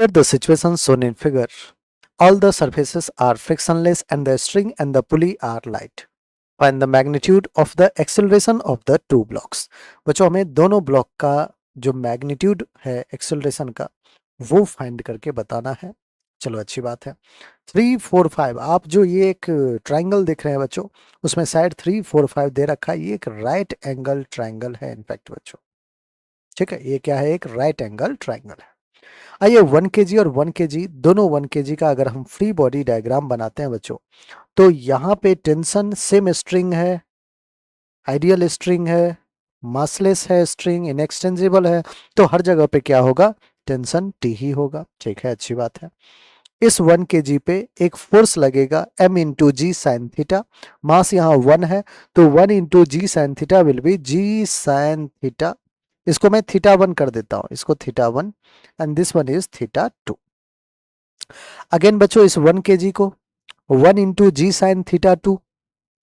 The situation shown in figure, all the surfaces are frictionless and the string and the pulley are light. Find the magnitude of the acceleration of the two blocks. बच्चों हमें दोनों block का जो magnitude है acceleration का वो find करके बताना है। चलो अच्छी बात है। 3 4 5 आप जो ये एक ट्राइंगल देख रहे हैं बच्चों, उसमें साइड 3 4 5 दे रखा है। ये एक राइट एंगल ट्राइंगल है इनफैक्ट बच्चों, ठीक है। ये क्या है? एक राइट एंगल ट्राइंगल है। आइए 1 केजी और 1 केजी दोनों 1 केजी का अगर हम फ्री बॉडी डायग्राम बनाते हैं बच्चों, तो यहाँ पे टेंशन सेम स्ट्रिंग है, आइडियल स्ट्रिंग है, मासलेस है, स्ट्रिंग इनएक्सटेंजिबल है, तो हर जगह पे क्या होगा? टेंशन टी ही होगा, ठीक है, अच्छी बात है। इस 1 केजी पे एक फोर्स लगेगा m into G sine theta. Mass यहाँ 1 है, तो 1 into G sine theta will be G sine theta. इसको मैं थीटा 1 कर देता हूँ, इसको theta 1 and this one is theta 2। Again बच्चों इस 1 केजी को 1 इंटू जी साइन थीटा 2,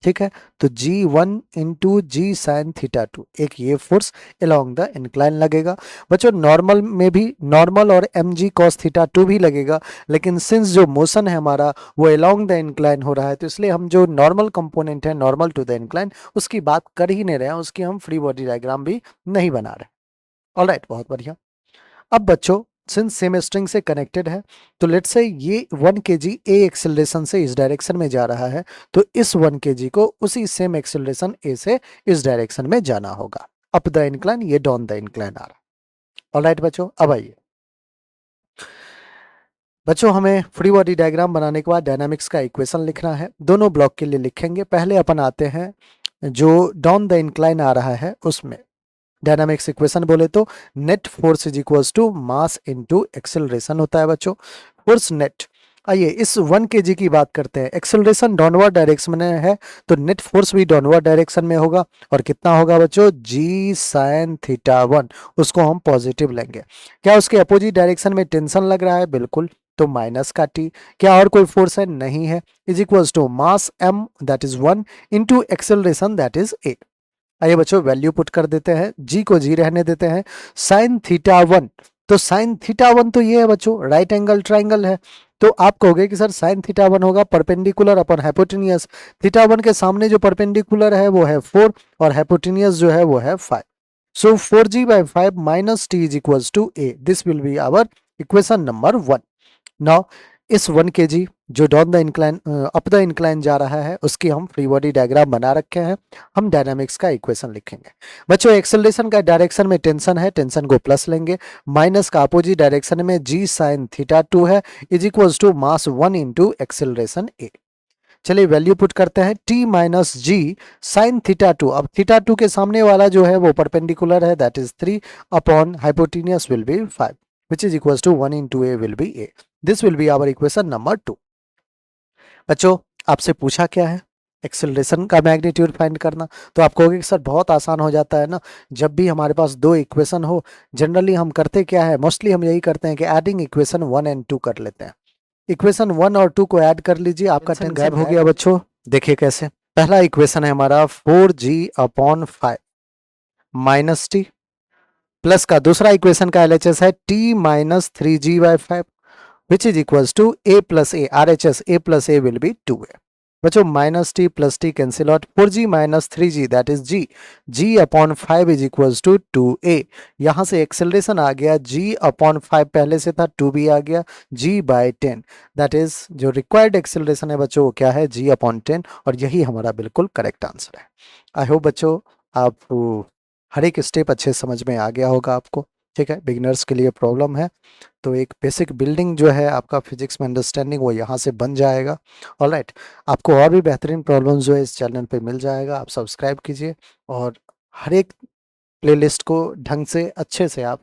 ठीक है, तो G1 into G sine theta 2 एक ये फोर्स अलोंग द इंक्लाइन लगेगा। बच्चों नॉर्मल में भी नॉर्मल और mg cos थीटा 2 भी लगेगा, लेकिन सिंस जो मोशन है हमारा वो अलोंग द इंक्लाइन हो रहा है, तो इसलिए हम जो नॉर्मल कंपोनेंट है नॉर्मल टू द इंक्लाइन उसकी बात कर ही नहीं रहे हैं, उसकी हम फ्री बॉडी डायग्राम भी नहीं बना रहे। ऑलराइट, बहुत बढ़िया। अब बच्चों सिंस सेम स्ट्रिंग से कनेक्टेड है, तो लेट्स से ये 1 केजी ए एक्सेलरेशन से इस डायरेक्शन में जा रहा है, तो इस 1 केजी को उसी सेम एक्सेलरेशन ए से इस डायरेक्शन में जाना होगा। अप द इंक्लाइन, ये डाउन द इंक्लाइन आ रहा। ऑलराइट बच्चों, अब आइए बच्चों हमें फ्री बॉडी डायग्राम बनाने के बाद डायनामिक्स का इक्वेशन लिखना है। दोनों ब्लॉक के लिए लिखेंगे। पहले अपन आते हैं जो डाउन द इंक्लाइन आ रहा है उसमें। डायनामिक्स इक्वेशन बोले तो net force is equals to mass into acceleration होता है बच्चों। फोर्स नेट, आइए इस 1 केजी की बात करते हैं। एक्सेलरेशन डाउनवर्ड डायरेक्शन में है, तो नेट फोर्स भी डाउनवर्ड डायरेक्शन में होगा। और कितना होगा बच्चों? जी साइन थीटा 1, उसको हम पॉजिटिव लेंगे। क्या उसके अपोजिट डायरेक्शन में टेंशन लग रहा है? बिल्कुल, तो माइनस का टी। क्या और कोई फोर्स है? नहीं है। Is equals to mass m that is 1 into acceleration that is a। आइए बच्चों वैल्यू पुट कर देते हैं, जी को जी रहने देते हैं। साइन थीटा 1, तो साइन थीटा 1 तो ये है बच्चों राइट एंगल ट्राइंगल है, तो आप कहोगे कि सर साइन थीटा 1 होगा परपेंडिकुलर अपॉन हाइपोटेनियस। थीटा 1 के सामने जो परपेंडिकुलर है वो है 4 और हाइपोटेनियस जो है वो है 5। So 4g/5 minus T is equals to A. This will be our equation number 1। Now इस 1 केजी जो down the incline up the incline जा रहा है उसकी हम फ्री बॉडी डायग्राम बना रखे हैं। हम डायनामिक्स का इक्वेशन लिखेंगे। बच्चों एक्सेलरेशन का डायरेक्शन में टेंशन है, टेंशन को प्लस लेंगे। माइनस का अपोजिट डायरेक्शन में जी साइन थीटा 2 है, is equals to mass 1 into acceleration A. चलिए वैल्यू पुट करते हैं, t minus g sine theta 2। अब थीटा 2 के सामने वाला जो है वो परपेंडिकुलर है, that is 3 upon hypotenuse will be 5 which is equals to 1 into a will be a. This will be our equation number 2। बच्चों आपसे पूछा क्या है? एक्सेलरेशन का मैग्नीट्यूड फाइंड करना। तो आप कहोगे कि सर बहुत आसान हो जाता है ना, जब भी हमारे पास दो इक्वेशन हो जनरली हम करते क्या है, मोस्टली हम यही करते हैं कि एडिंग इक्वेशन 1 एंड 2 कर लेते हैं। इक्वेशन 1 और 2 को ऐड कर लीजिए, आपका टेंशन गायब हो गया बच्चों। देखिए कैसे। पहला इक्वेशन है हमारा 4g/5 माइनस टी, प्लस का दूसरा इक्वेशन का एलएचएस है t minus 3g/5 which is equals to a plus A. RHS a plus A will be 2a। बच्चों minus T plus T cancel out, 4g minus 3g that is g upon 5 is equals to 2a। यहां से acceleration आ गया g upon 5, पहले से था 2b आ गया, g/10 that is जो required acceleration है बच्चों वो क्या है? g upon 10। और यही हमारा बिल्कुल करेक्ट आंसर है। आई होप बच्चों आप हर एक स्टेप अच्छे समझ में आ गया होगा आपको, ठीक है। बिगिनर्स के लिए प्रॉब्लम है तो एक बेसिक बिल्डिंग जो है आपका फिजिक्स में अंडरस्टैंडिंग वो यहाँ से बन जाएगा। ऑलराइट, आपको और भी बेहतरीन प्रॉब्लम्स जो है इस चैनल पे मिल जाएगा। आप सब्सक्राइब कीजिए और हर एक प्लेलिस्ट को ढंग से अच्छे से आप